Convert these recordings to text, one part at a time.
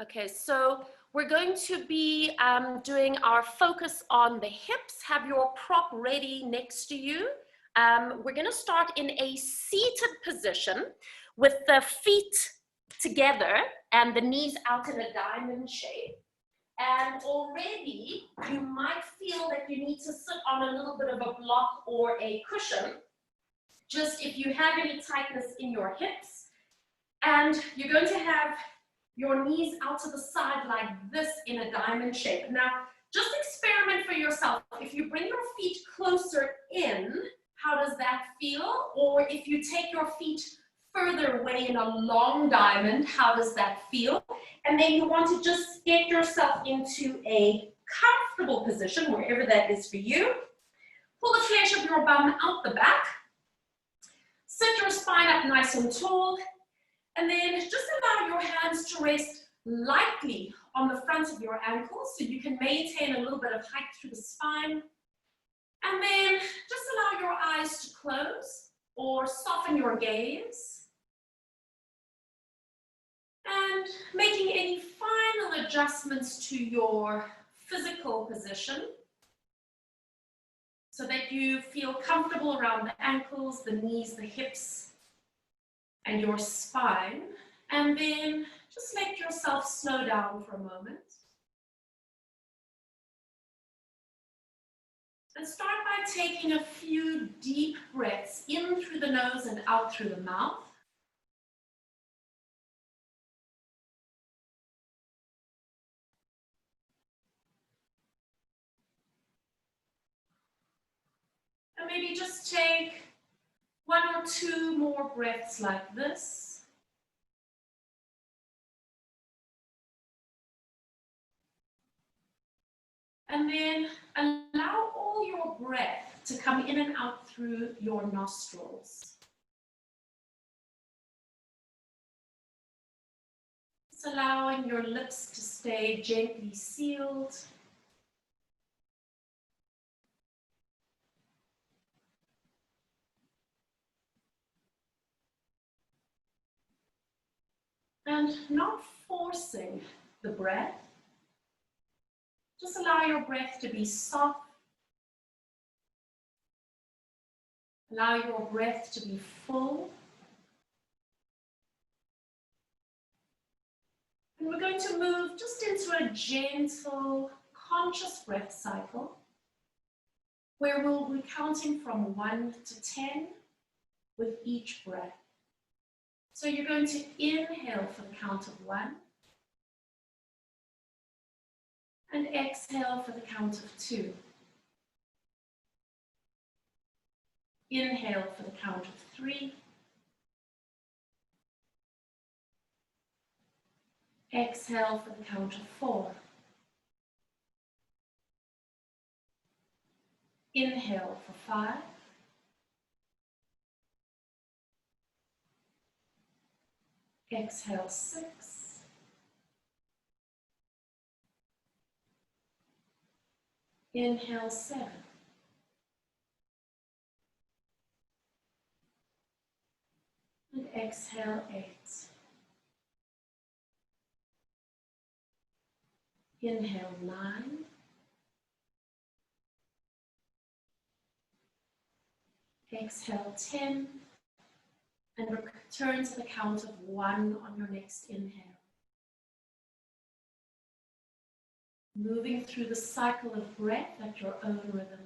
Okay, so we're going to be doing our focus on the hips. Have your prop ready next to you. We're going to start in a seated position with the feet together and the knees out in a diamond shape. And already you might feel that you need to sit on a little bit of a block or a cushion, just if you have any tightness in your hips. And you're going to have your knees out to the side like this in a diamond shape. Now, just experiment for yourself. If you bring your feet closer in, how does that feel? Or if you take your feet further away in a long diamond, how does that feel? And then you want to just get yourself into a comfortable position, wherever that is for you. Pull the flesh of your bum out the back. Sit your spine up nice and tall. And then just allow your hands to rest lightly on the front of your ankles so you can maintain a little bit of height through the spine. And then just allow your eyes to close or soften your gaze. And making any final adjustments to your physical position so that you feel comfortable around the ankles, the knees, the hips, and your spine, and then just let yourself slow down for a moment. And start by taking a few deep breaths in through the nose and out through the mouth. And maybe just take 1 or 2 more breaths like this. And then allow all your breath to come in and out through your nostrils. Just allowing your lips to stay gently sealed. And not forcing the breath. Just allow your breath to be soft. Allow your breath to be full. And we're going to move just into a gentle, conscious breath cycle where we'll be counting from 1 to 10 with each breath. So you're going to inhale for the count of 1 and exhale for the count of 2. Inhale for the count of 3. Exhale for the count of 4. Inhale for 5. Exhale 6. Inhale 7. And exhale 8. Inhale 9. Exhale 10. And return to the count of 1 on your next inhale. Moving through the cycle of breath at your own rhythm.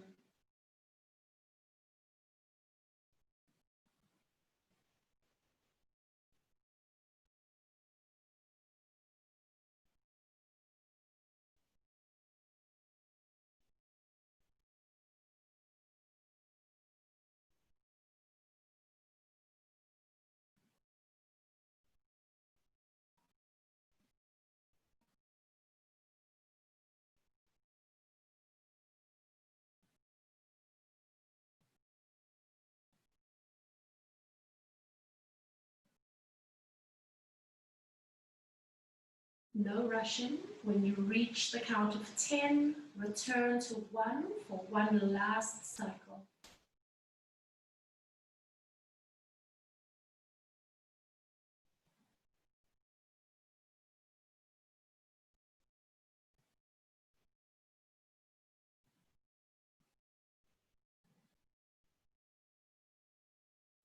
No rushing. When you reach the count of 10, return to 1 for one last cycle.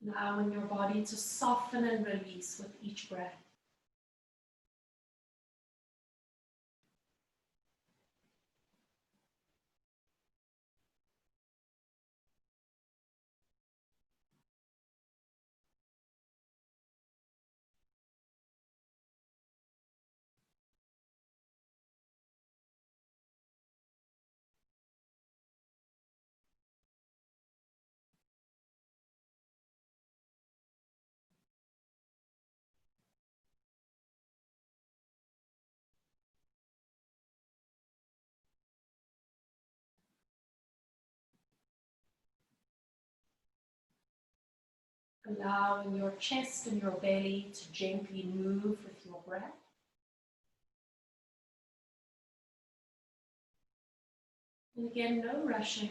allowing your body to soften and release with each breath. Allowing your chest and your belly to gently move with your breath. And again, no rushing.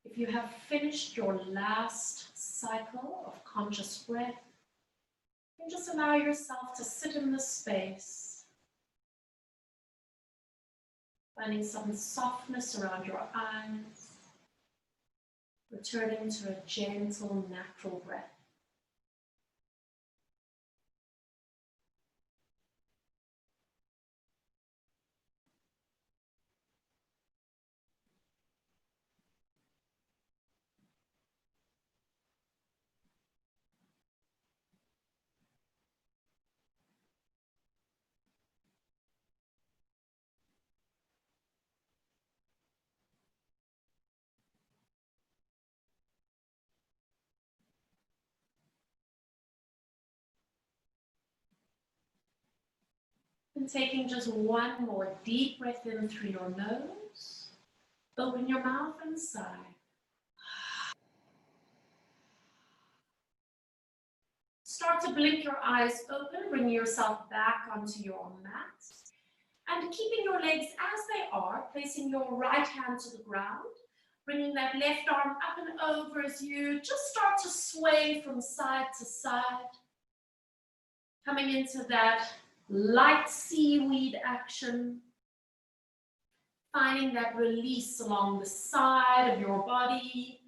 If you have finished your last cycle of conscious breath, then just allow yourself to sit in this space, finding some softness around your eyes, returning to a gentle, natural breath. And taking just one more deep breath in through your nose, open your mouth and sigh. Start to blink your eyes open, bring yourself back onto your mat. And keeping your legs as they are, placing your right hand to the ground, bringing that left arm up and over as you just start to sway from side to side. Coming into that light seaweed action. Finding that release along the side of your body,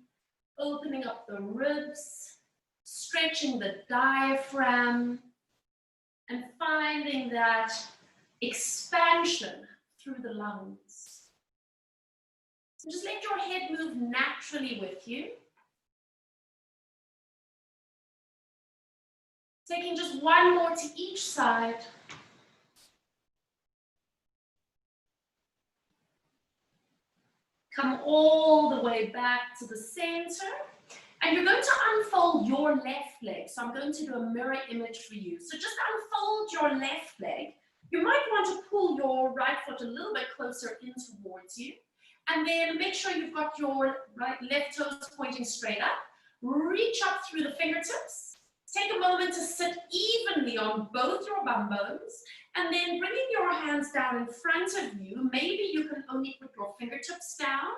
opening up the ribs, stretching the diaphragm, and finding that expansion through the lungs. And just let your head move naturally with you. Taking just one more to each side. Come all the way back to the center. And you're going to unfold your left leg. So I'm going to do a mirror image for you. So just unfold your left leg. You might want to pull your right foot a little bit closer in towards you. And then make sure you've got your left toes pointing straight up. Reach up through the fingertips. Take a moment to sit evenly on both your bum bones. And then bringing your hands down in front of you. Maybe you can only put your fingertips down.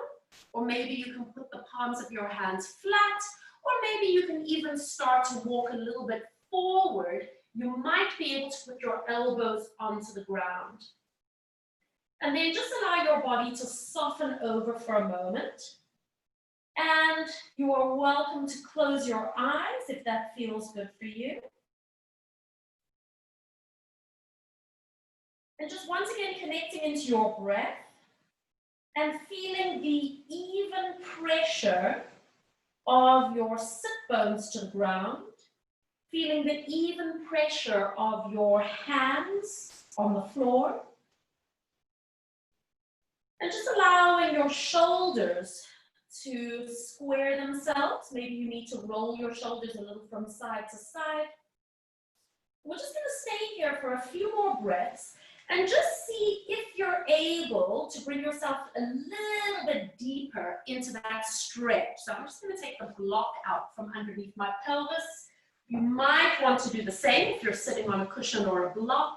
Or maybe you can put the palms of your hands flat, or maybe you can even start to walk a little bit forward. You might be able to put your elbows onto the ground. And then just allow your body to soften over for a moment. And you are welcome to close your eyes if that feels good for you. And just once again connecting into your breath. And feeling the even pressure of your sit bones to the ground. Feeling the even pressure of your hands on the floor. And just allowing your shoulders to square themselves. Maybe you need to roll your shoulders a little from side to side. We're just going to stay here for a few more breaths. And just see if you're able to bring yourself a little bit deeper into that stretch. So I'm just going to take the block out from underneath my pelvis. You might want to do the same if you're sitting on a cushion or a block.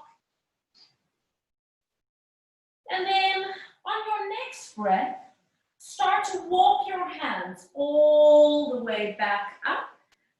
And then on your next breath, start to walk your hands all the way back up,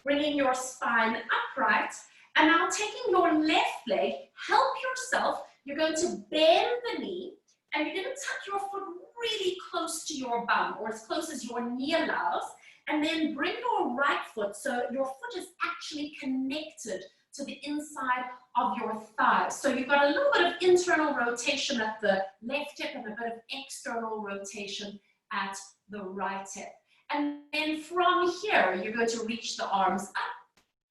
bringing your spine upright. And now taking your left leg, help yourself. You're going to bend the knee and you're going to tuck your foot really close to your bum or as close as your knee allows. And then bring your right foot, so your foot is actually connected to the inside of your thighs. So you've got a little bit of internal rotation at the left hip and a bit of external rotation at the right hip. And then from here, you're going to reach the arms up.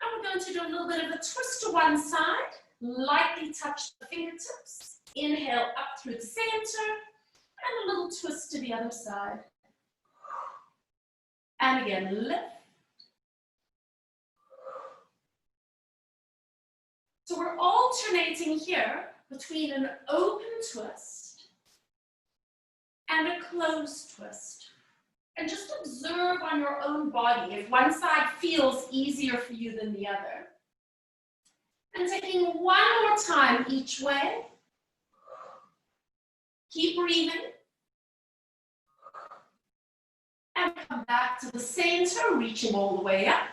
And we're going to do a little bit of a twist to one side, lightly touch the fingertips, inhale up through the center, and a little twist to the other side. And again, lift. So we're alternating here between an open twist and a closed twist. And just observe on your own body if one side feels easier for you than the other. And taking one more time each way. Keep breathing. And come back to the center, reaching all the way up.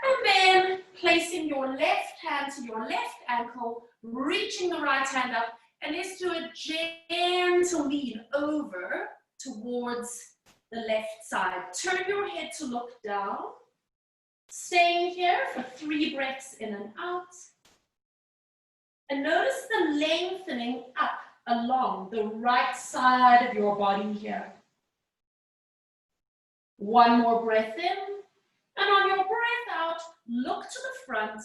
And then placing your left hand to your left ankle, reaching the right hand up, and let's do a gentle lean over towards the left side. Turn your head to look down. Staying here for 3 breaths in and out. And notice the lengthening up along the right side of your body here. One more breath in. And on your breath out, look to the front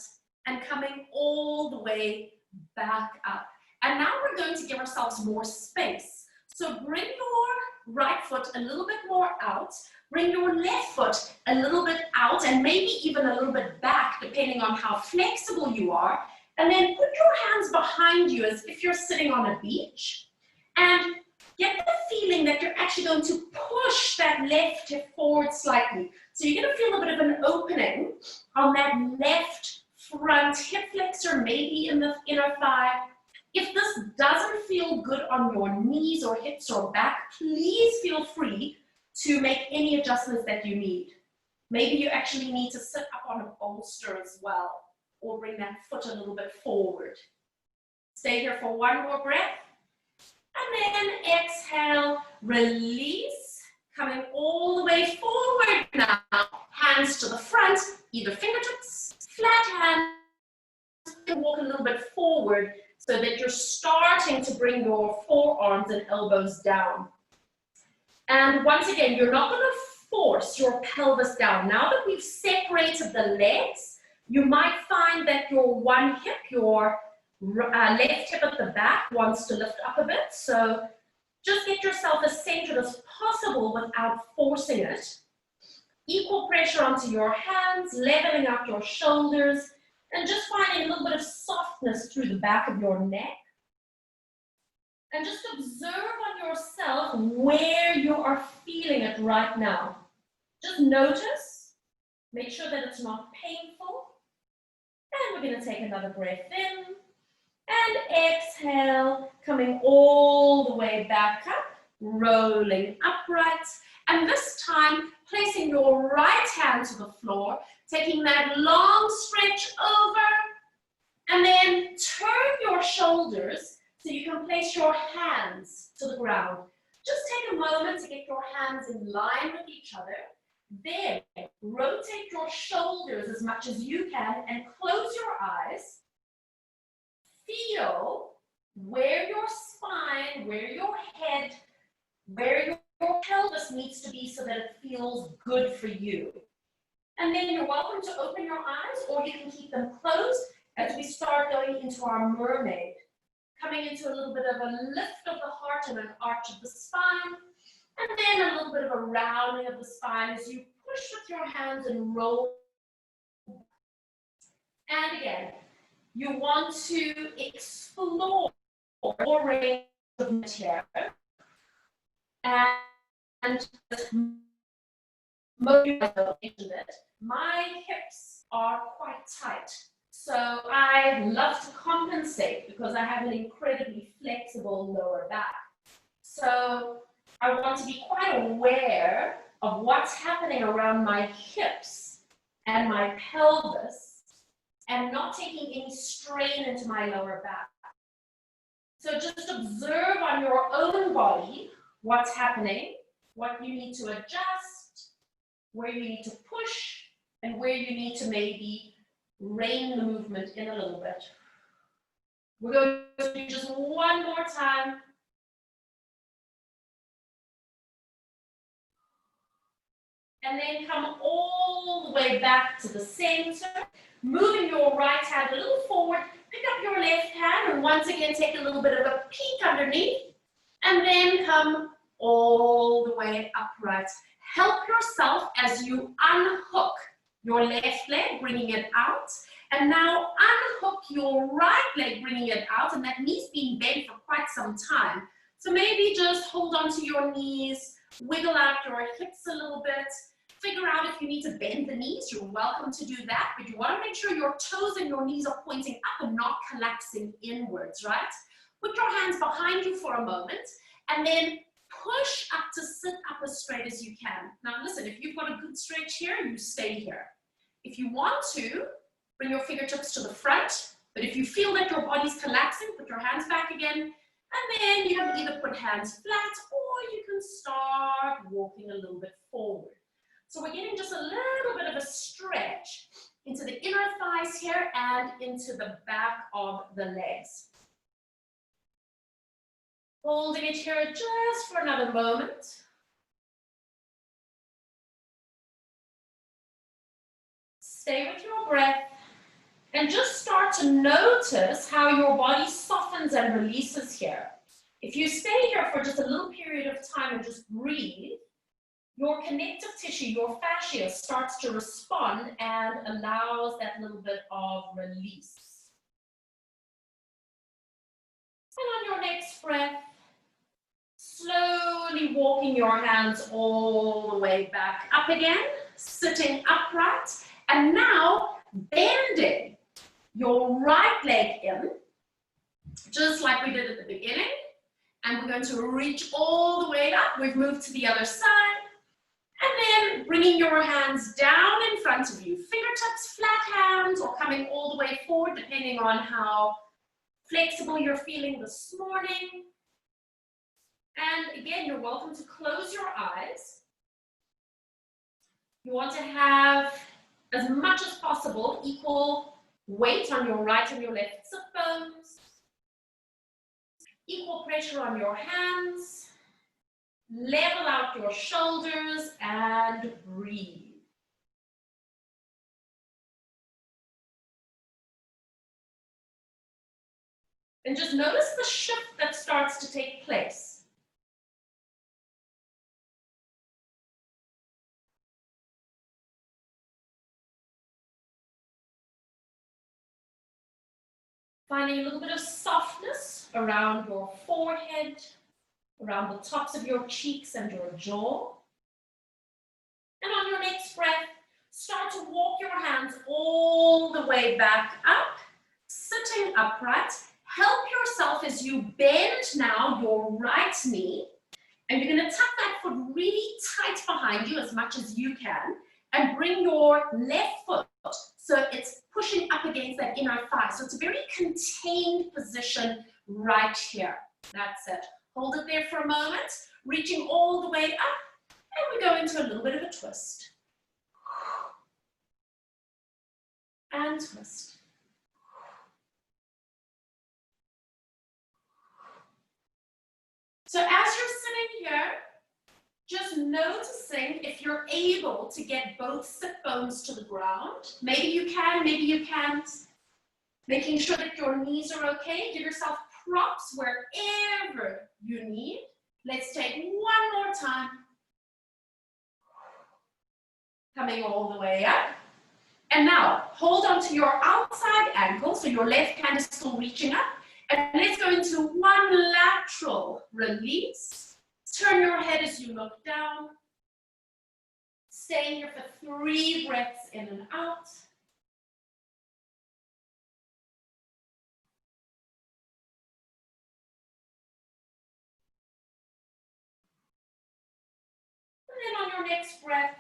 and coming all the way back up. And now we're going to give ourselves more space. So bring your right foot a little bit more out. Bring your left foot a little bit out and maybe even a little bit back, depending on how flexible you are. And then put your hands behind you as if you're sitting on a beach. And get the feeling that you're actually going to push that left hip forward slightly. So you're going to feel a bit of an opening on that left front hip flexor, maybe in the inner thigh. If this doesn't feel good on your knees or hips or back, please feel free to make any adjustments that you need. Maybe you actually need to sit up on a bolster as well, or bring that foot a little bit forward. Stay here for one more breath. And then exhale, release, coming all the way forward now. Hands to the front, either fingertips, flat hands, and walk a little bit forward so that you're starting to bring your forearms and elbows down. And once again, you're not going to force your pelvis down. Now that we've separated the legs, you might find that your one hip, your left hip at the back wants to lift up a bit. So just get yourself as centered as possible without forcing it. Equal pressure onto your hands, leveling out your shoulders, and just finding a little bit of softness through the back of your neck. And just observe on yourself where you are feeling it right now. Just notice, make sure that it's not painful. And we're going to take another breath in. And exhale, coming all the way back up, rolling upright. And this time, placing your right hand to the floor, taking that long stretch over, and then turn your shoulders so you can place your hands to the ground. Just take a moment to get your hands in line with each other. Then rotate your shoulders as much as you can and close your eyes. Feel where your spine, where your head, where your pelvis needs to be so that it feels good for you. And then you're welcome to open your eyes, or you can keep them closed as we start going into our mermaid. Coming into a little bit of a lift of the heart and an arch of the spine. And then a little bit of a rounding of the spine as you push with your hands and roll. And again, you want to explore more range of material. And my hips are quite tight. So I love to compensate because I have an incredibly flexible lower back. So I want to be quite aware of what's happening around my hips and my pelvis and not taking any strain into my lower back. So just observe on your own body what's happening, what you need to adjust, where you need to push, and where you need to maybe rein the movement in a little bit. We're going to do just one more time. And then come all the way back to the center, moving your right hand a little forward, pick up your left hand, and once again take a little bit of a peek underneath, and then come all the way upright. Help yourself as you unhook your left leg, bringing it out, and now unhook your right leg, bringing it out, and that knee's been bent for quite some time. So maybe just hold on to your knees, wiggle out your hips a little bit, figure out if you need to bend the knees, you're welcome to do that, but you want to make sure your toes and your knees are pointing up and not collapsing inwards, right? Put your hands behind you for a moment, and then push up to sit up as straight as you can. Now listen, if you've got a good stretch here, you stay here. If you want to, bring your fingertips to the front, but if you feel that your body's collapsing, put your hands back again, and then you can either put hands flat, or you can start walking a little bit forward. So we're getting just a little bit of a stretch into the inner thighs here and into the back of the legs. Holding it here just for another moment. Stay with your breath and just start to notice how your body softens and releases here. If you stay here for just a little period of time and just breathe, your connective tissue, your fascia, starts to respond and allows that little bit of release. And on your next breath, slowly walking your hands all the way back up again, sitting upright, and now bending your right leg in, just like we did at the beginning, and we're going to reach all the way up. We've moved to the other side. And then bringing your hands down in front of you, fingertips, flat hands, or coming all the way forward, depending on how flexible you're feeling this morning. And again, you're welcome to close your eyes. You want to have, as much as possible, equal weight on your right and your left sit bones, equal pressure on your hands. Level out your shoulders and breathe. And just notice the shift that starts to take place. Finding a little bit of softness around your forehead, around the tops of your cheeks and your jaw. And on your next breath, start to walk your hands all the way back up, sitting upright. Help yourself as you bend now your right knee, and you're going to tuck that foot really tight behind you as much as you can, and bring your left foot so it's pushing up against that inner thigh. So it's a very contained position right here. That's it. Hold it there for a moment, reaching all the way up, and we go into a little bit of a twist. And twist. So as you're sitting here, just noticing if you're able to get both sit bones to the ground. Maybe you can, maybe you can't. Making sure that your knees are okay. Give yourself props wherever you need. Let's take one more time. Coming all the way up. And now, hold on to your outside ankle, so your left hand is still reaching up. And let's go into one lateral release. Turn your head as you look down. Stay here for 3 breaths in and out. And then on your next breath,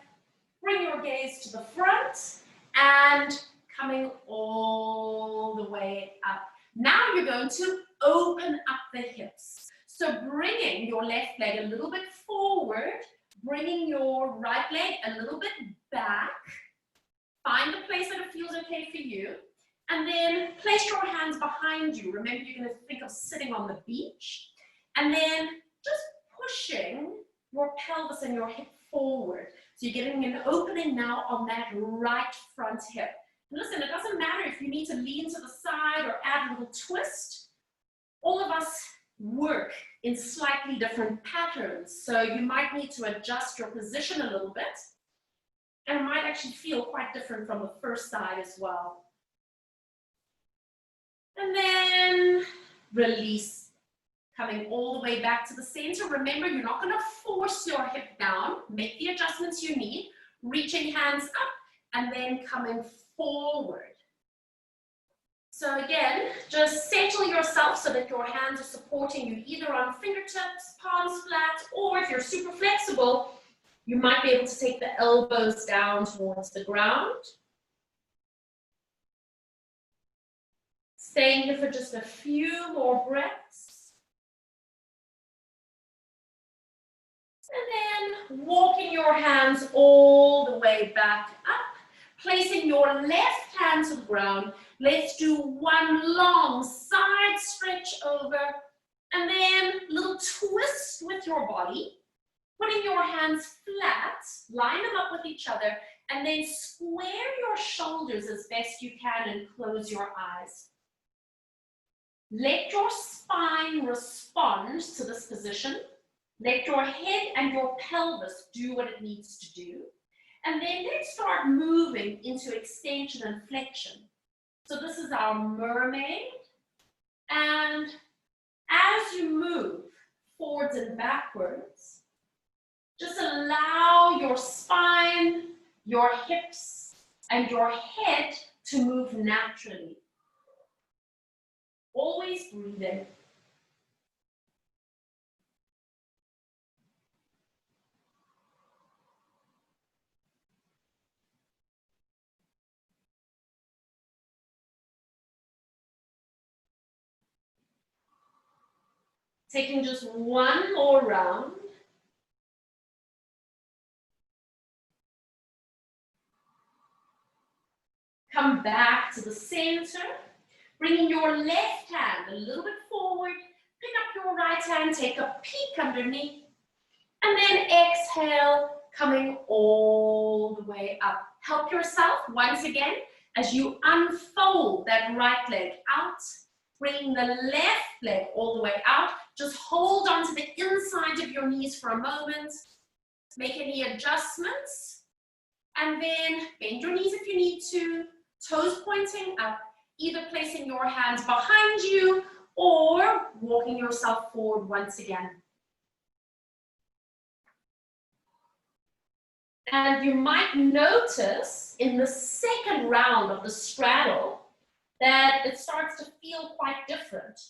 bring your gaze to the front and coming all the way up. Now you're going to open up the hips. So bringing your left leg a little bit forward, bringing your right leg a little bit back. Find the place that it feels okay for you. And then place your hands behind you. Remember, you're going to think of sitting on the beach. And then just pushing your pelvis and your hip forward. So you're getting an opening now on that right front hip. And listen, it doesn't matter if you need to lean to the side or add a little twist. All of us work in slightly different patterns. So you might need to adjust your position a little bit. And it might actually feel quite different from the first side as well. And then release, coming all the way back to the center. Remember, you're not going to force your hip down. Make the adjustments you need. Reaching hands up and then coming forward. So again, just settle yourself so that your hands are supporting you either on fingertips, palms flat, or if you're super flexible, you might be able to take the elbows down towards the ground. Staying here for just a few more breaths. And then walking your hands all the way back up. Placing your left hand to the ground. Let's do one long side stretch over. And then a little twist with your body. Putting your hands flat, line them up with each other, and then square your shoulders as best you can and close your eyes. Let your spine respond to this position. Let your head and your pelvis do what it needs to do. And then let's start moving into extension and flexion. So this is our mermaid. And as you move forwards and backwards, just allow your spine, your hips, and your head to move naturally. Always breathe in. Taking just one more round. Come back to the center. Bringing your left hand a little bit forward. Pick up your right hand, take a peek underneath. And then exhale, coming all the way up. Help yourself once again as you unfold that right leg out. Bringing the left leg all the way out. Just hold on to the inside of your knees for a moment. Make any adjustments. And then bend your knees if you need to. Toes pointing up. Either placing your hands behind you or walking yourself forward once again. And you might notice in the second round of the straddle that it starts to feel quite different.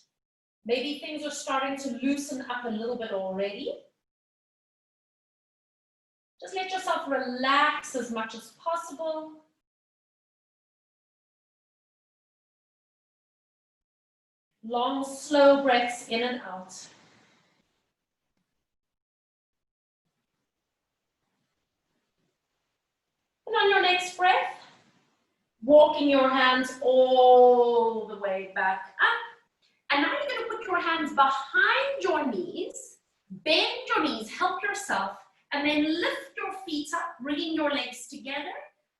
Maybe things are starting to loosen up a little bit already. Just let yourself relax as much as possible. Long, slow breaths in and out. And on your next breath, walking your hands all the way back up. And now you're going to put your hands behind your knees, bend your knees, help yourself, and then lift your feet up, bringing your legs together.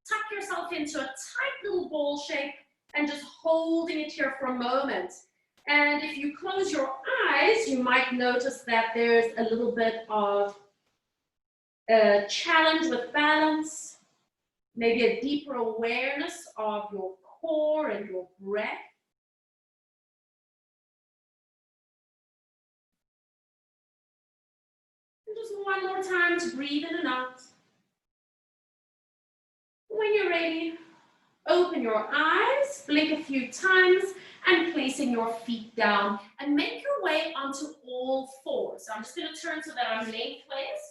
Tuck yourself into a tight little ball shape and just holding it here for a moment. And if you close your eyes, you might notice that there's a little bit of a challenge with balance, maybe a deeper awareness of your core and your breath. And just one more time to breathe in and out. When you're ready, open your eyes, blink a few times, and placing your feet down. And make your way onto all fours. So I'm just going to turn so that I'm lengthways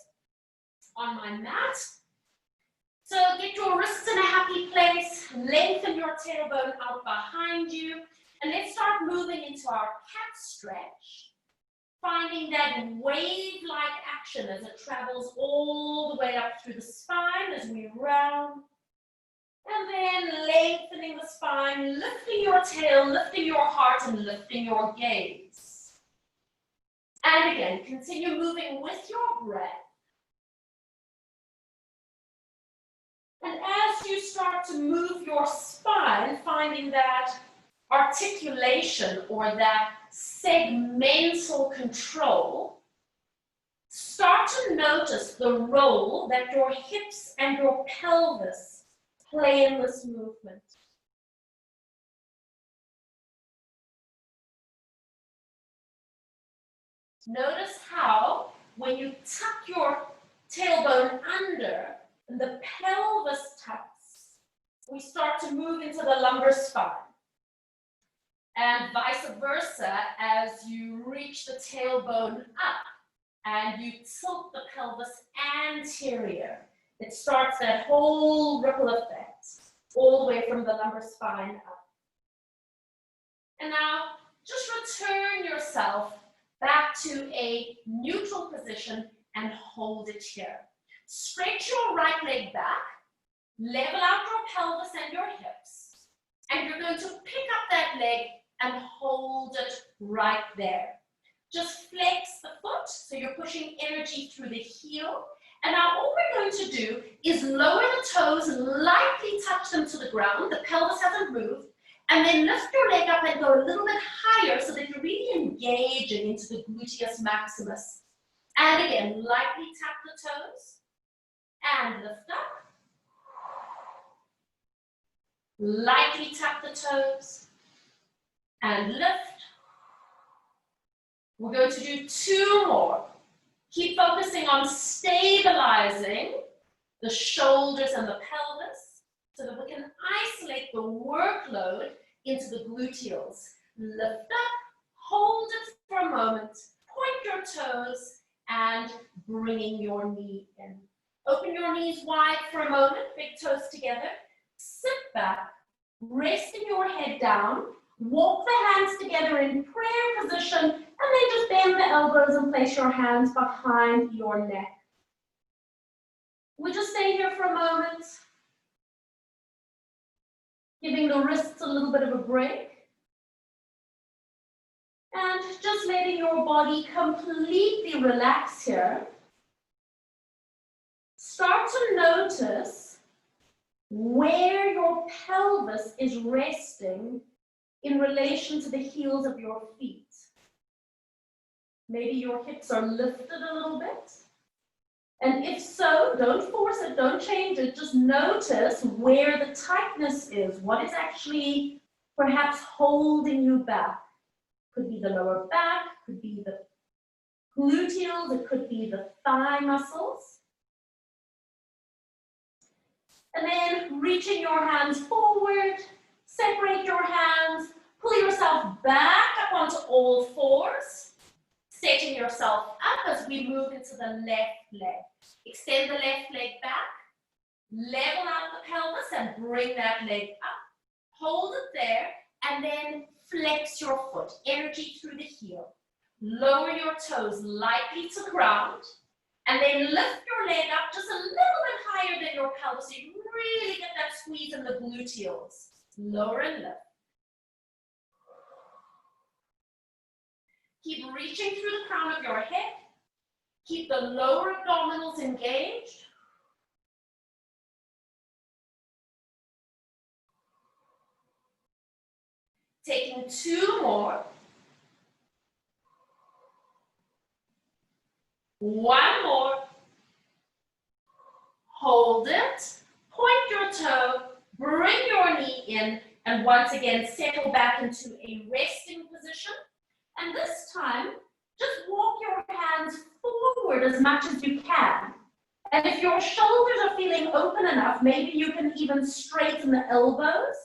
on my mat. So get your wrists in a happy place. Lengthen your tailbone out behind you. And let's start moving into our cat stretch. Finding that wave-like action as it travels all the way up through the spine as we round. And then lengthening the spine, lifting your tail, lifting your heart, and lifting your gaze. And again, continue moving with your breath. And as you start to move your spine, finding that articulation or that segmental control, start to notice the role that your hips and your pelvis play in this movement. Notice how when you tuck your tailbone under and the pelvis tucks, we start to move into the lumbar spine. And vice versa, as you reach the tailbone up and you tilt the pelvis anterior, it starts that whole ripple effect all the way from the lumbar spine up. And now just return yourself back to a neutral position and hold it here. Stretch your right leg back, level out your pelvis and your hips, and you're going to pick up that leg and hold it right there. Just flex the foot, so you're pushing energy through the heel. And now all we're going to do is lower the toes, lightly touch them to the ground, the pelvis hasn't moved, and then lift your leg up and go a little bit higher so that you're really engaging into the gluteus maximus. And again, lightly tap the toes and lift up. Lightly tap the toes and lift. We're going to do 2 more. Keep focusing on stabilizing the shoulders and the pelvis so that we can isolate the workload into the gluteals. Lift up, hold it for a moment, point your toes, and bringing your knee in. Open your knees wide for a moment, big toes together. Sit back, resting your head down, walk the hands together in prayer position, and then just bend the elbows and place your hands behind your neck. We just stay here for a moment, giving the wrists a little bit of a break. And just letting your body completely relax here. Start to notice where your pelvis is resting in relation to the heels of your feet. Maybe your hips are lifted a little bit. And if so, don't force it, don't change it. Just notice where the tightness is. What is actually perhaps holding you back? Could be the lower back, could be the gluteals, it could be the thigh muscles. And then reaching your hands forward, separate your hands, pull yourself back up onto all fours, setting yourself up as we move into the left leg. Extend the left leg back, level out the pelvis and bring that leg up. Hold it there and then flex your foot, energy through the heel. Lower your toes lightly to the ground and then lift your leg up just a little bit higher than your pelvis so you really get that squeeze in the gluteals. Lower and lift. Keep reaching through the crown of your head. Keep the lower abdominals engaged. Taking 2 more. 1 more. Hold it. Point your toe. Bring your knee in. And once again, settle back into a resting position. And this time, just walk your hands forward as much as you can. And if your shoulders are feeling open enough, maybe you can even straighten the elbows.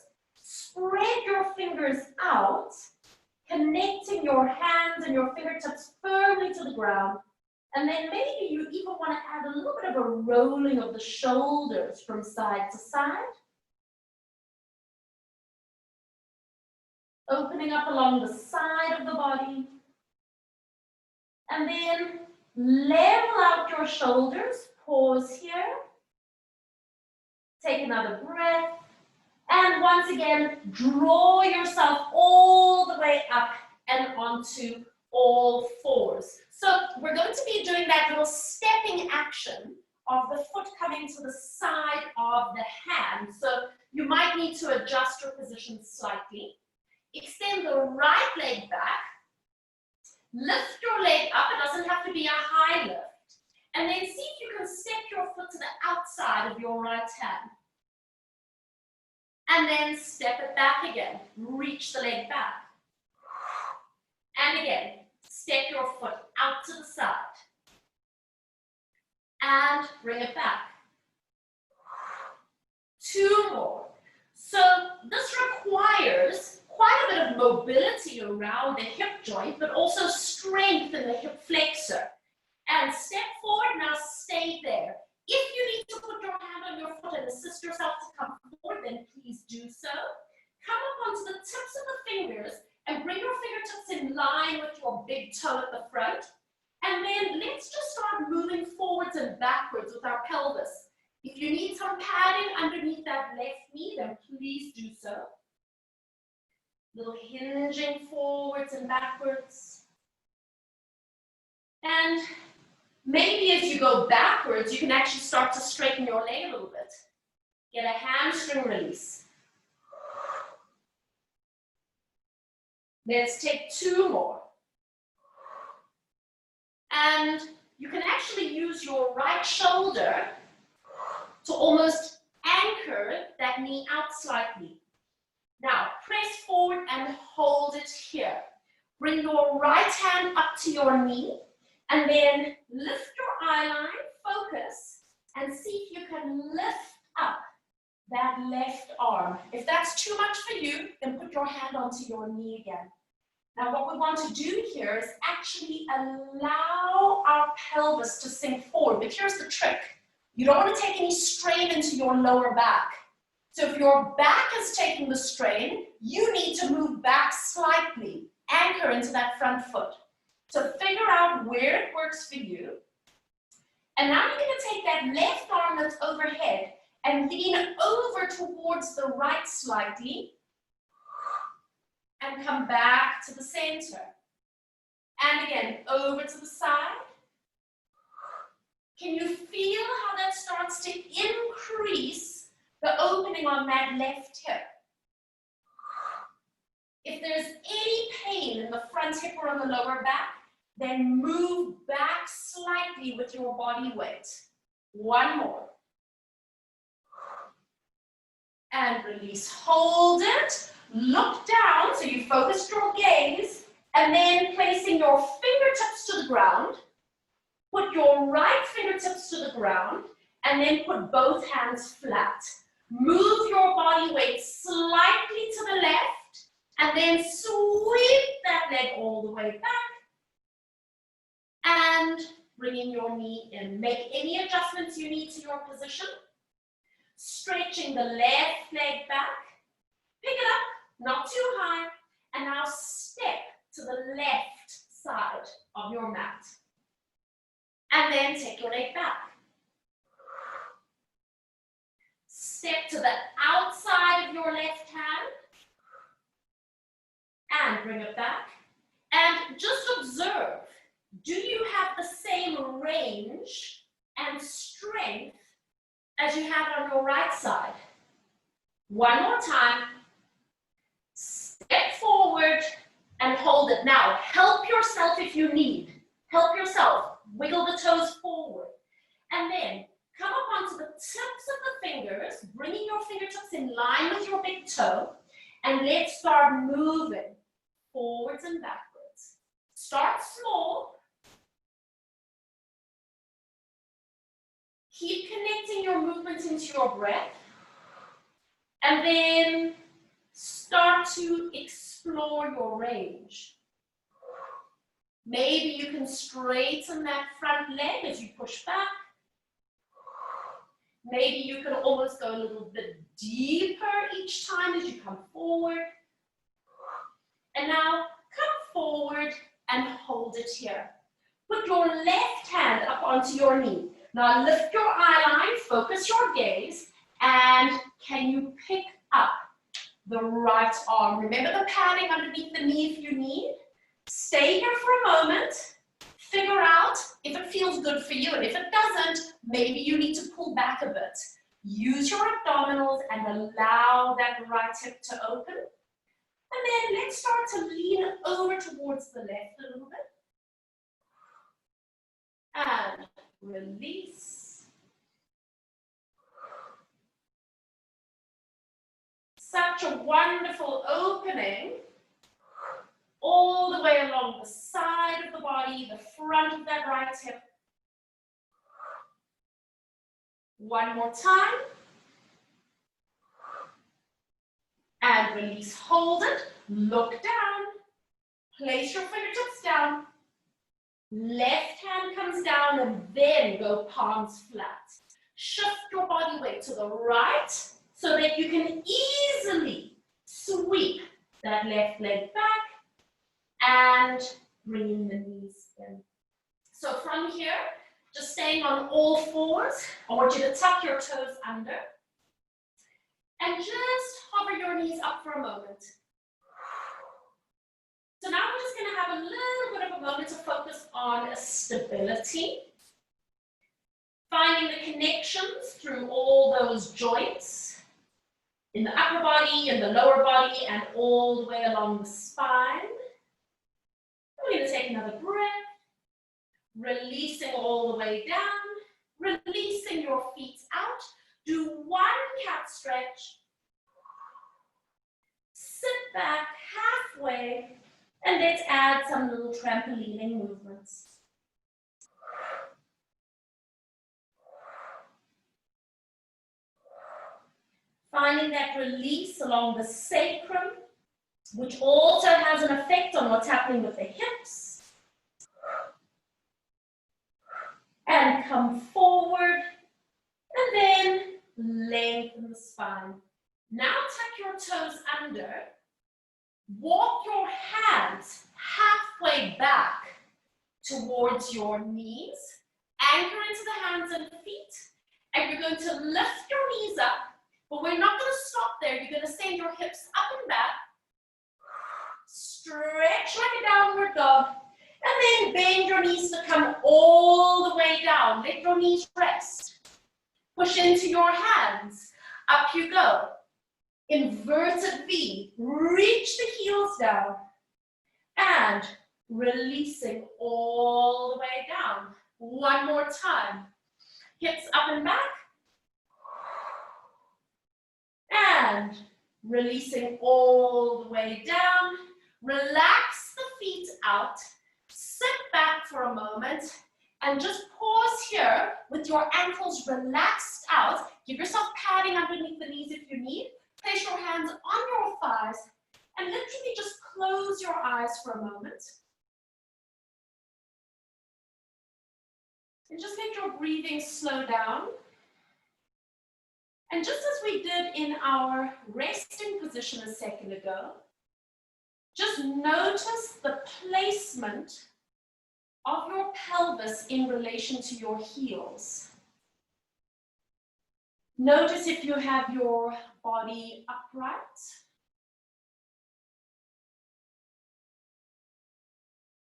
Spread your fingers out, connecting your hands and your fingertips firmly to the ground. And then maybe you even want to add a little bit of a rolling of the shoulders from side to side. Opening up along the side of the body. And then level out your shoulders. Pause here. Take another breath. And once again, draw yourself all the way up and onto all fours. So we're going to be doing that little stepping action of the foot coming to the side of the hand. So you might need to adjust your position slightly. Extend the right leg back. Lift your leg up. It doesn't have to be a high lift. And then see if you can step your foot to the outside of your right hand. And then step it back again. Reach the leg back. And again, step your foot out to the side. And bring it back. 2 more. So this requires quite a bit of mobility around the hip joint, but also strength in the hip flexor. And step forward, now stay there. If you need to put your hand on your foot and assist yourself to come forward, then please do so. Come up onto the tips of the fingers and bring your fingertips in line with your big toe at the front. And then let's just start moving forwards and backwards with our pelvis. If you need some padding underneath that left knee, then please do so. Little hinging forwards and backwards. And maybe as you go backwards, you can actually start to straighten your leg a little bit. Get a hamstring release. Let's take 2 more. And you can actually use your right shoulder to almost anchor that knee out slightly. Now, press forward and hold it here. Bring your right hand up to your knee, and then lift your eye line, focus, and see if you can lift up that left arm. If that's too much for you, then put your hand onto your knee again. Now what we want to do here is actually allow our pelvis to sink forward. But here's the trick. You don't want to take any strain into your lower back. So if your back is taking the strain, you need to move back slightly. Anchor into that front foot. So figure out where it works for you. And now you're going to take that left arm that's overhead and lean over towards the right slightly. And come back to the center. And again, over to the side. Can you feel how that starts to increase the opening on that left hip? If there's any pain in the front hip or on the lower back, then move back slightly with your body weight. 1 more. And release. Hold it. Look down, so you focus your gaze, and then placing your fingertips to the ground, put your right fingertips to the ground, and then put both hands flat. Move your body weight slightly to the left, and then sweep that leg all the way back, and bringing your knee in. Make any adjustments you need to your position, stretching the left leg back, pick it up, not too high, and now step to the left side of your mat. And then take your leg back. Step to the outside of your left hand, and bring it back. And just observe, do you have the same range and strength as you had on your right side? 1 more time. Step forward and hold it. Now, help yourself if you need. Help yourself. Wiggle the toes forward. And then come up onto the tips of the fingers, bringing your fingertips in line with your big toe. And let's start moving forwards and backwards. Start small. Keep connecting your movements into your breath. And then start to explore your range. Maybe you can straighten that front leg as you push back. Maybe you can almost go a little bit deeper each time as you come forward. And now come forward and hold it here. Put your left hand up onto your knee. Now lift your eye line, focus your gaze, and can you pick up the right arm? Remember the padding underneath the knee if you need. Stay here for a moment. Figure out if it feels good for you, and if it doesn't, maybe you need to pull back a bit. Use your abdominals and allow that right hip to open. And then let's start to lean over towards the left a little bit. And release. Such a wonderful opening all the way along the side of the body, the front of that right hip. One more time. And release, hold it, look down, place your fingertips down. Left hand comes down and then go palms flat. Shift your body weight to the right so that you can easily sweep that left leg back and bringing the knees in. So from here, just staying on all fours, I want you to tuck your toes under and just hover your knees up for a moment. So now we're just going to have a little bit of a moment to focus on stability, finding the connections through all those joints in the upper body, in the lower body, and all the way along the spine. We're going to take another breath, releasing all the way down, releasing your feet out. Do one cat stretch, sit back halfway, and let's add some little trampolining movements. Finding that release along the sacrum, which also has an effect on what's happening with the hips. And come forward, and then lengthen the spine. Now tuck your toes under. Walk your hands halfway back towards your knees. Anchor into the hands and feet. And you're going to lift your knees up, but we're not going to stop there. You're going to send your hips up and back. Stretch like a downward dog. And then bend your knees to come all the way down. Let your knees rest. Push into your hands. Up you go. Inverted V. Reach the heels down. And releasing all the way down. One more time. Hips up and back. And releasing all the way down. Relax the feet out. Sit back for a moment and just pause here with your ankles relaxed out. Give yourself padding underneath the knees if you need. Place your hands on your thighs and literally just close your eyes for a moment. And just let your breathing slow down. And just as we did in our resting position a second ago, just notice the placement of your pelvis in relation to your heels. Notice if you have your body upright.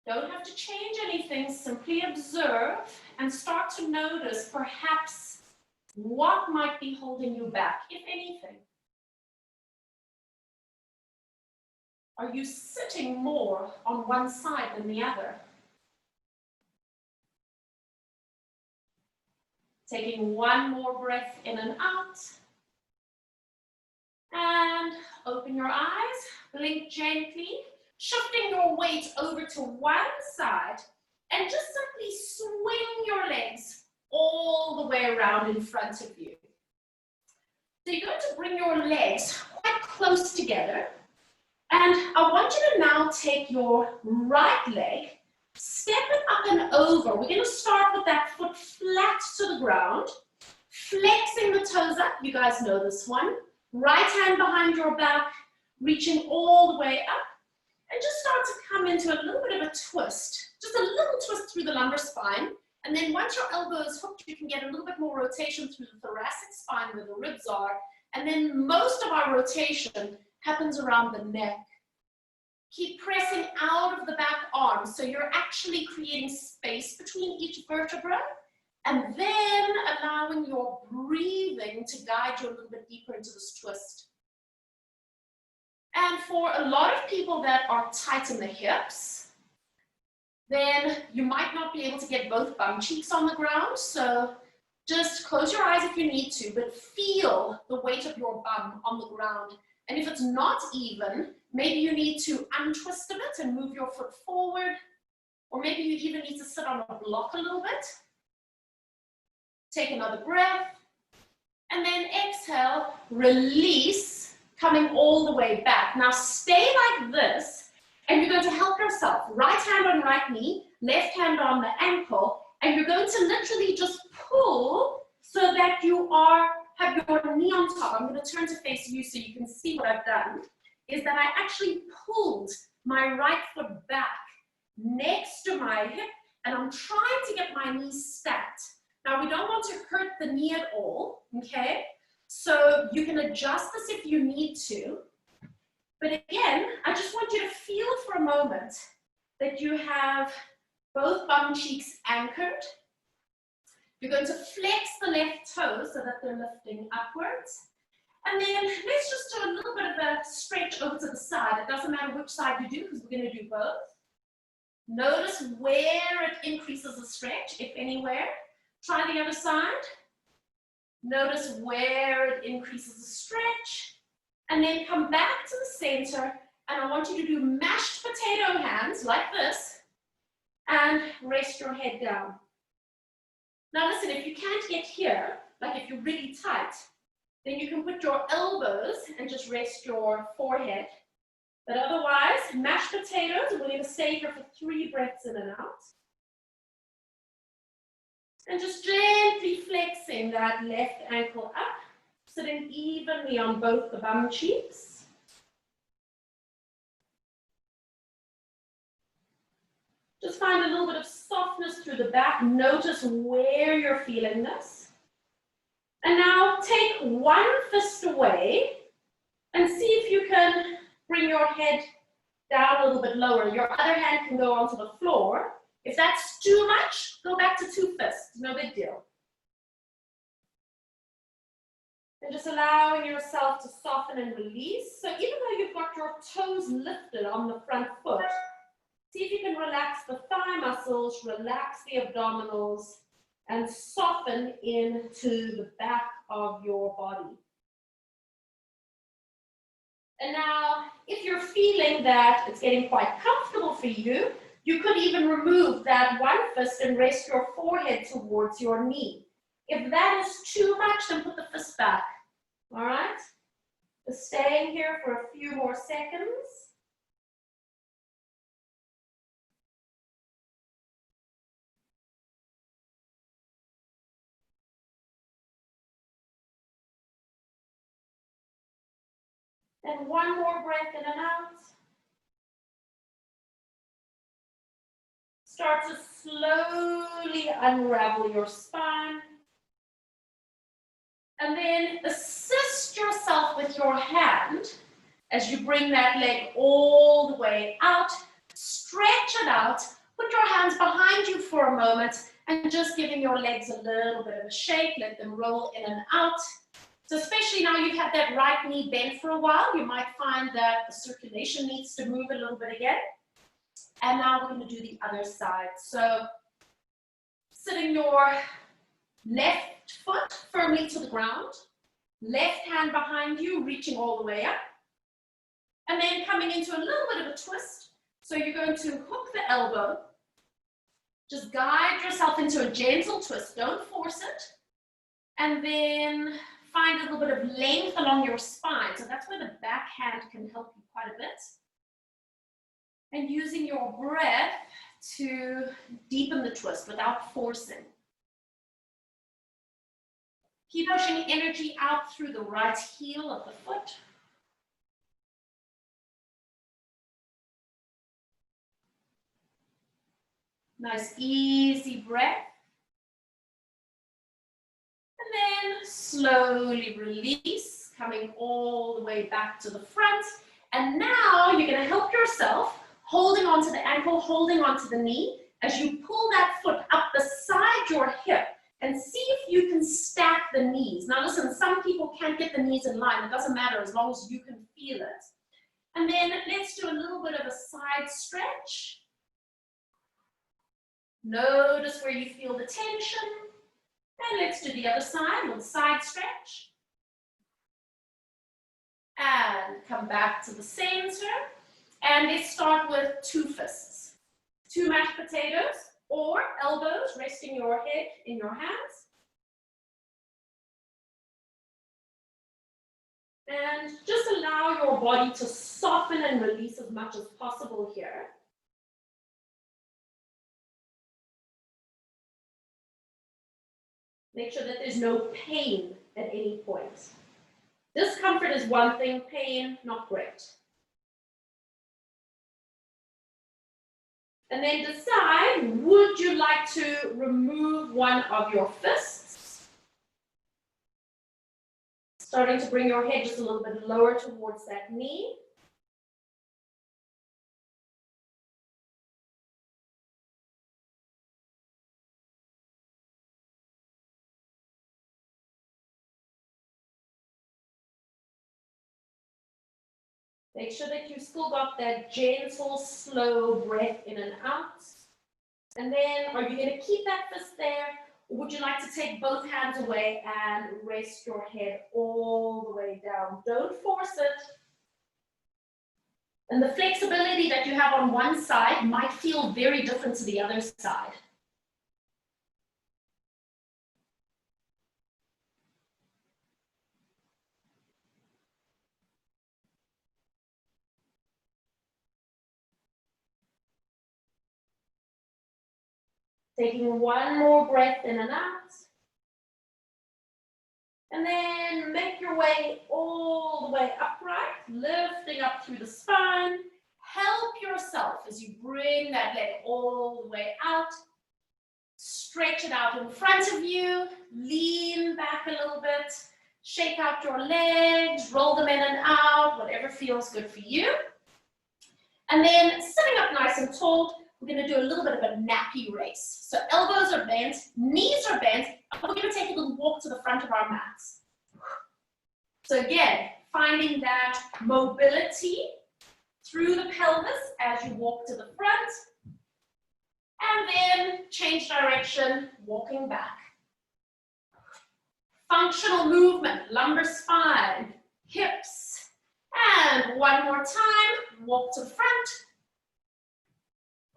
Don't have to change anything, simply observe and start to notice perhaps what might be holding you back, if anything. Are you sitting more on one side than the other? Taking one more breath in and out. And open your eyes, blink gently, shifting your weight over to one side and just simply swing your legs all the way around in front of you. So you're going to bring your legs quite close together. And I want you to now take your right leg, step it up and over. We're going to start with that foot flat to the ground, flexing the toes up. You guys know this one. Right hand behind your back, reaching all the way up. And just start to come into a little bit of a twist. just a little twist through the lumbar spine. And then once your elbow is hooked, you can get a little bit more rotation through the thoracic spine where the ribs are. And then most of our rotation happens around the neck. Keep pressing out of the back arm. So you're actually creating space between each vertebra. And then allowing your breathing to guide you a little bit deeper into this twist. And for a lot of people that are tight in the hips, then you might not be able to get both bum cheeks on the ground. So just close your eyes if you need to, but feel the weight of your bum on the ground. And if it's not even, maybe you need to untwist a bit and move your foot forward. Or maybe you even need to sit on a block a little bit. Take another breath. And then exhale, release, coming all the way back. Now stay like this. And you're going to help yourself. Right hand on right knee, left hand on the ankle, and you're going to literally just pull so that you have your knee on top. I'm going to turn to face you so you can see what I've done, is that I actually pulled my right foot back next to my hip, and I'm trying to get my knees stacked. Now, we don't want to hurt the knee at all, okay? So you can adjust this if you need to. But again, I just want you to feel for a moment that you have both bum cheeks anchored. You're going to flex the left toes so that they're lifting upwards. And then let's just do a little bit of a stretch over to the side. It doesn't matter which side you do because we're going to do both. Notice where it increases the stretch, if anywhere. Try the other side. Notice where it increases the stretch. And then come back to the center, and I want you to do mashed potato hands like this, and rest your head down. Now listen, if you can't get here, like if you're really tight, then you can put your elbows and just rest your forehead. But otherwise, mashed potatoes, and we're going to stay here for 3 breaths in and out. And just gently flexing that left ankle up. Sitting evenly on both the bum cheeks. Just find a little bit of softness through the back. Notice where you're feeling this. And now take one fist away and see if you can bring your head down a little bit lower. Your other hand can go onto the floor. If that's too much, go back to 2 fists. No big deal. And just allowing yourself to soften and release. So even though you've got your toes lifted on the front foot, see if you can relax the thigh muscles, relax the abdominals, and soften into the back of your body. And now, if you're feeling that it's getting quite comfortable for you, you could even remove that one fist and rest your forehead towards your knee. If that is too much, then put the fist back. All right? Just staying here for a few more seconds. And one more breath in and out. Start to slowly unravel your spine. And then assist yourself with your hand as you bring that leg all the way out. Stretch it out. Put your hands behind you for a moment and just giving your legs a little bit of a shake. Let them roll in and out. So especially now you've had that right knee bent for a while, you might find that the circulation needs to move a little bit again. And now we're going to do the other side. So sitting your left foot firmly to the ground, left hand behind you, reaching all the way up. And then coming into a little bit of a twist. So you're going to hook the elbow. Just guide yourself into a gentle twist. Don't force it. And then find a little bit of length along your spine. So that's where the back hand can help you quite a bit. And using your breath to deepen the twist without forcing. Keep pushing energy out through the right heel of the foot. Nice, easy breath. And then slowly release, coming all the way back to the front. And now you're going to help yourself, holding onto the ankle, holding onto the knee, as you pull that foot up beside your hip and see if you can stack the knees. Now listen, some people can't get the knees in line. It doesn't matter as long as you can feel it. And then let's do a little bit of a side stretch. Notice where you feel the tension. And let's do the other side with a side stretch. And come back to the center. And let's start with 2 fists. 2 mashed potatoes or elbows resting your head in your hands. And just allow your body to soften and release as much as possible here. Make sure that there's no pain at any point. Discomfort is one thing, pain, not great. And then decide, would you like to remove one of your fists? Starting to bring your head just a little bit lower towards that knee. Make sure that you've still got that gentle, slow breath in and out. And then, are you going to keep that fist there? Or would you like to take both hands away and rest your head all the way down? Don't force it. And the flexibility that you have on one side might feel very different to the other side. Taking one more breath in and out. And then make your way all the way upright, lifting up through the spine. Help yourself as you bring that leg all the way out. Stretch it out in front of you. Lean back a little bit. Shake out your legs, roll them in and out, whatever feels good for you. And then sitting up nice and tall, we're going to do a little bit of a nappy race. So elbows are bent, knees are bent, and we're going to take a little walk to the front of our mats. So again, finding that mobility through the pelvis as you walk to the front, and then change direction, walking back. Functional movement, lumbar spine, hips, and one more time, walk to the front.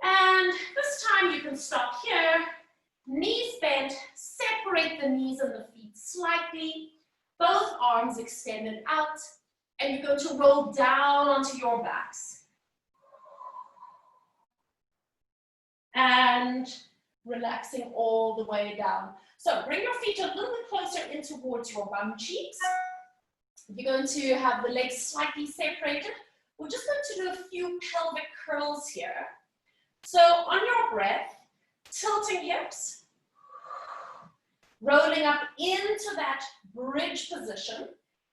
And this time you can stop here, knees bent, separate the knees and the feet slightly, both arms extended out, and you're going to roll down onto your backs. And relaxing all the way down. So bring your feet a little bit closer in towards your bum cheeks. You're going to have the legs slightly separated. We're just going to do a few pelvic curls here. So on your breath, tilting hips, rolling up into that bridge position.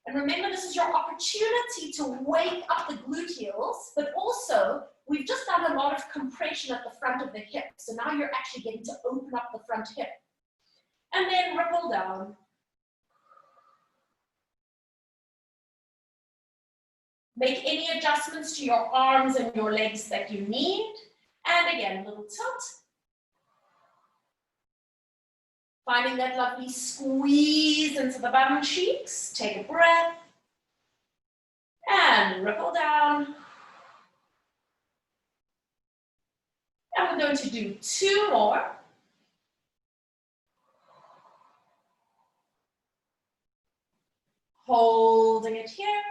And remember, this is your opportunity to wake up the gluteals, but also we've just done a lot of compression at the front of the hip. So now you're actually getting to open up the front hip. And then ripple down. Make any adjustments to your arms and your legs that you need. And again, a little tilt. Finding that lovely squeeze into the bum cheeks. Take a breath. And ripple down. And we're going to do 2 more. Holding it here.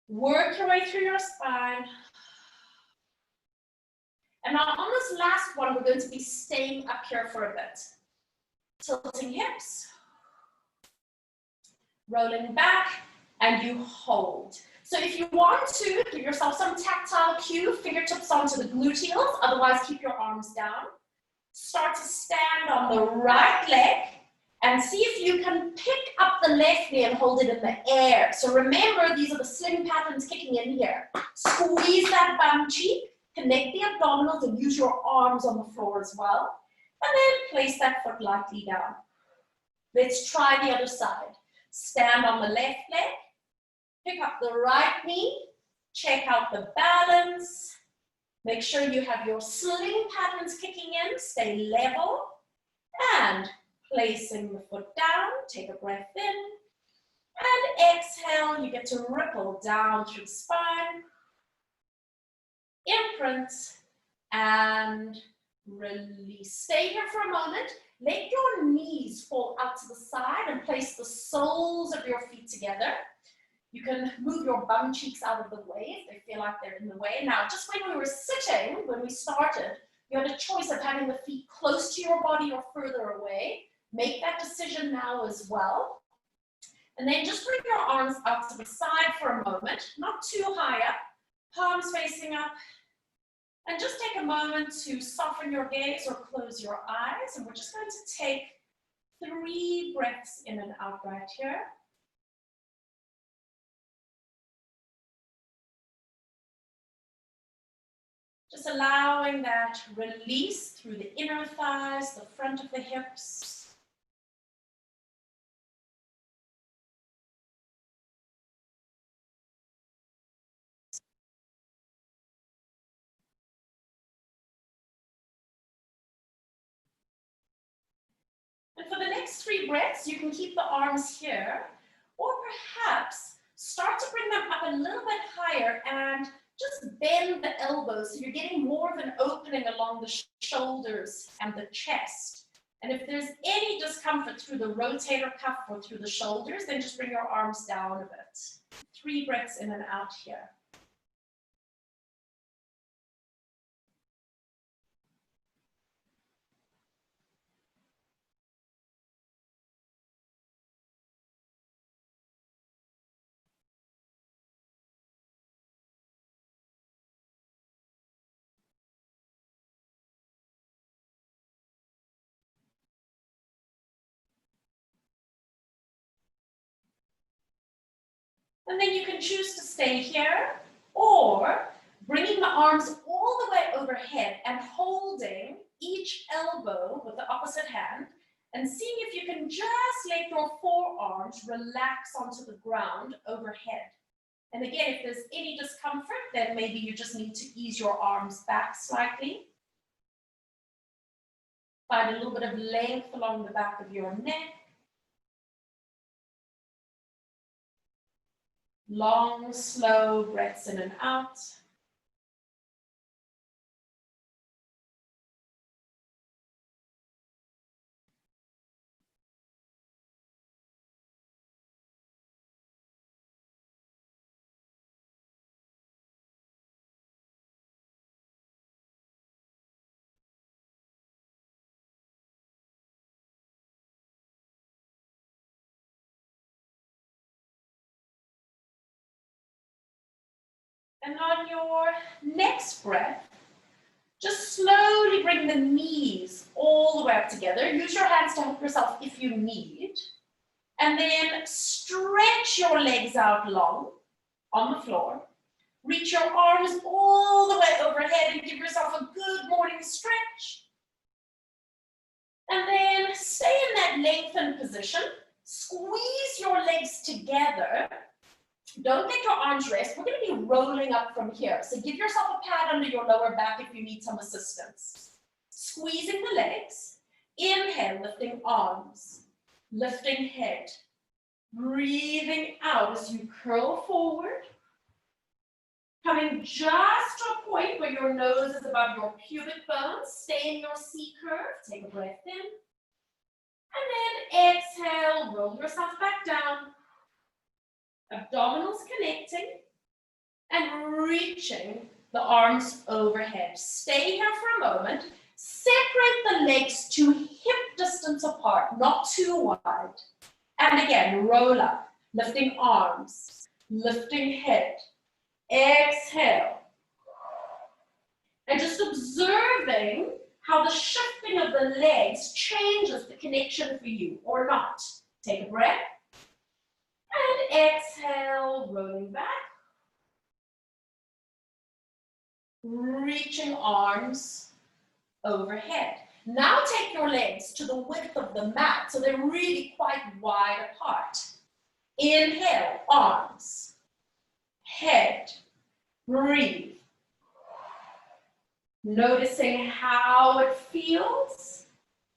Work your way through your spine. And now on this last one, we're going to be staying up here for a bit. Tilting hips. Rolling back, and you hold. So if you want to, give yourself some tactile cue, fingertips onto the gluteals, otherwise keep your arms down. Start to stand on the right leg and see if you can pick up the left knee and hold it in the air. So remember, these are the sling patterns kicking in here. Squeeze that bum cheek, connect the abdominals and use your arms on the floor as well. And then place that foot lightly down. Let's try the other side. Stand on the left leg, pick up the right knee, check out the balance. Make sure you have your sling patterns kicking in, stay level, and placing the foot down, take a breath in, and exhale, you get to ripple down through the spine, imprint, and release. Stay here for a moment, let your knees fall out to the side and place the soles of your feet together. You can move your bum cheeks out of the way if they feel like they're in the way. Now, just when we were sitting, when we started, you had a choice of having the feet close to your body or further away. Make that decision now as well. And then just bring your arms out to the side for a moment, not too high up, palms facing up. And just take a moment to soften your gaze or close your eyes. And we're just going to take 3 breaths in and out right here. Just allowing that release through the inner thighs, the front of the hips. And for the next 3 breaths, you can keep the arms here, or perhaps start to bring them up a little bit higher and just bend the elbows so you're getting more of an opening along the shoulders and the chest. And if there's any discomfort through the rotator cuff or through the shoulders, then just bring your arms down a bit. 3 breaths in and out here. And then you can choose to stay here, or bringing the arms all the way overhead and holding each elbow with the opposite hand and seeing if you can just let your forearms relax onto the ground overhead. And again, if there's any discomfort, then maybe you just need to ease your arms back slightly. Find a little bit of length along the back of your neck. Long, slow breaths in and out. And on your next breath, just slowly bring the knees all the way up together. Use your hands to help yourself if you need. And then stretch your legs out long on the floor. Reach your arms all the way overhead and give yourself a good morning stretch. And then stay in that lengthened position. Squeeze your legs together. Don't let your arms rest. We're going to be rolling up from here. So give yourself a pad under your lower back if you need some assistance. Squeezing the legs. Inhale, lifting arms. Lifting head. Breathing out as you curl forward. Coming just to a point where your nose is above your pubic bones. Stay in your C curve. Take a breath in. And then exhale, roll yourself back down. Abdominals connecting and reaching the arms overhead. Stay here for a moment. Separate the legs to hip distance apart, not too wide. And again, roll up, lifting arms, lifting head. Exhale. And just observing how the shifting of the legs changes the connection for you or not. Take a breath. And exhale, rolling back. Reaching arms overhead. Now take your legs to the width of the mat, so they're really quite wide apart. Inhale, arms, head, breathe. Noticing how it feels.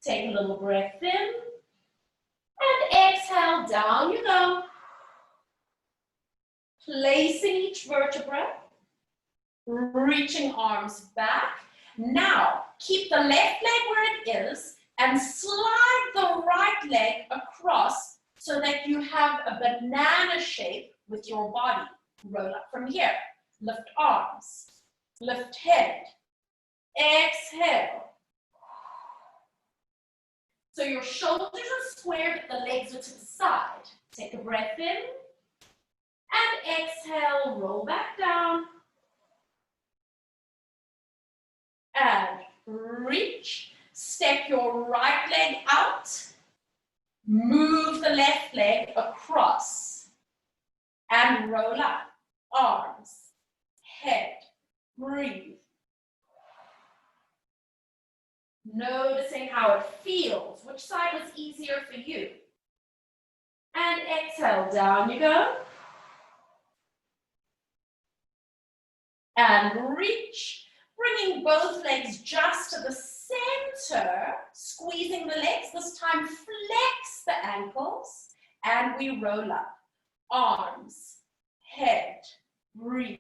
Take a little breath in. And exhale, down you go. Placing each vertebra. Reaching arms back. Now, keep the left leg where it is and slide the right leg across so that you have a banana shape with your body. Roll up from here. Lift arms. Lift head. Exhale. So your shoulders are squared, the legs are to the side. Take a breath in. And exhale, roll back down. And reach. Step your right leg out. Move the left leg across. And roll up. Arms, head, breathe. Noticing how it feels. Which side was easier for you? And exhale, down you go. And reach. Bringing both legs just to the center, squeezing the legs. This time, flex the ankles, and we roll up. Arms, head, breathe.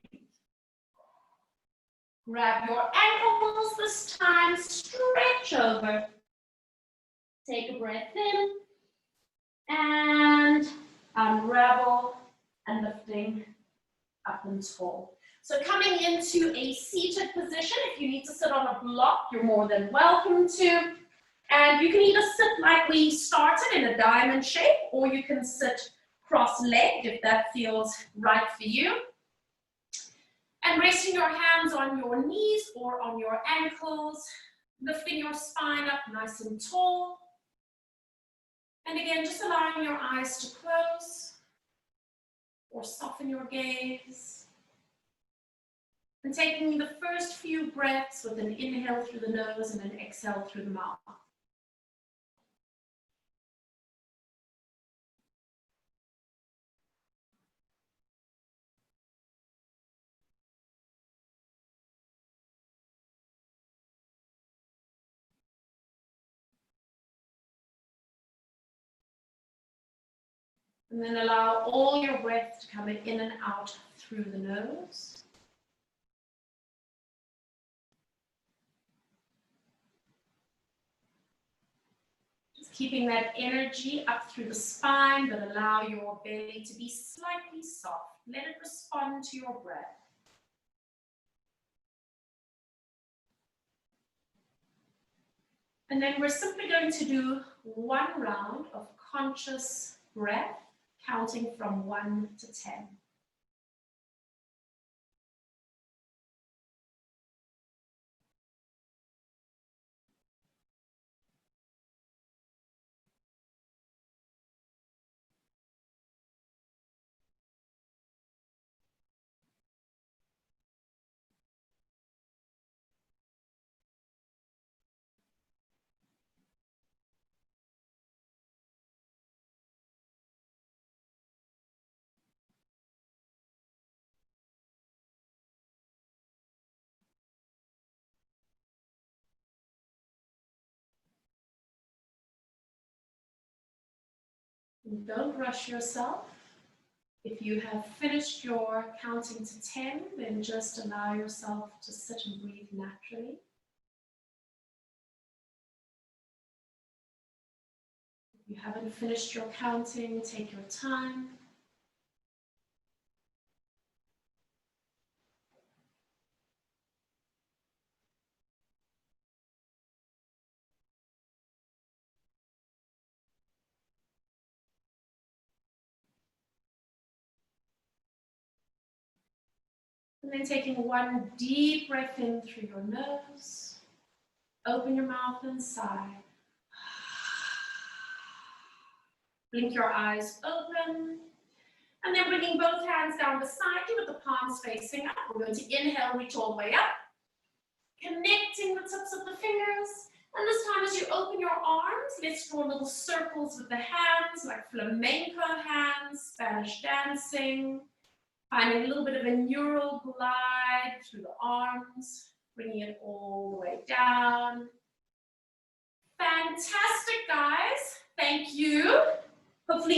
Grab your ankles this time, stretch over. Take a breath in, and unravel, and lifting up and tall. So coming into a seated position, if you need to sit on a block, you're more than welcome to. And you can either sit like we started in a diamond shape, or you can sit cross-legged if that feels right for you. And resting your hands on your knees or on your ankles, lifting your spine up nice and tall. And again, just allowing your eyes to close or soften your gaze. And taking the first few breaths with an inhale through the nose and an exhale through the mouth. And then allow all your breath to come in and out through the nose. Keeping that energy up through the spine, but allow your belly to be slightly soft. Let it respond to your breath. And then we're simply going to do one round of conscious breath, counting from 1 to 10. And don't rush yourself. If you have finished your counting to 10, then just allow yourself to sit and breathe naturally. If you haven't finished your counting, take your time. And then taking one deep breath in through your nose. Open your mouth and sigh. Blink your eyes open. And then bringing both hands down beside you with the palms facing up. We're going to inhale, reach all the way up. Connecting the tips of the fingers. And this time as you open your arms, let's draw little circles with the hands, like flamenco hands, Spanish dancing. Finding a little bit of a neural glide through the arms, bringing it all the way down. Fantastic, guys. Thank you. Hopefully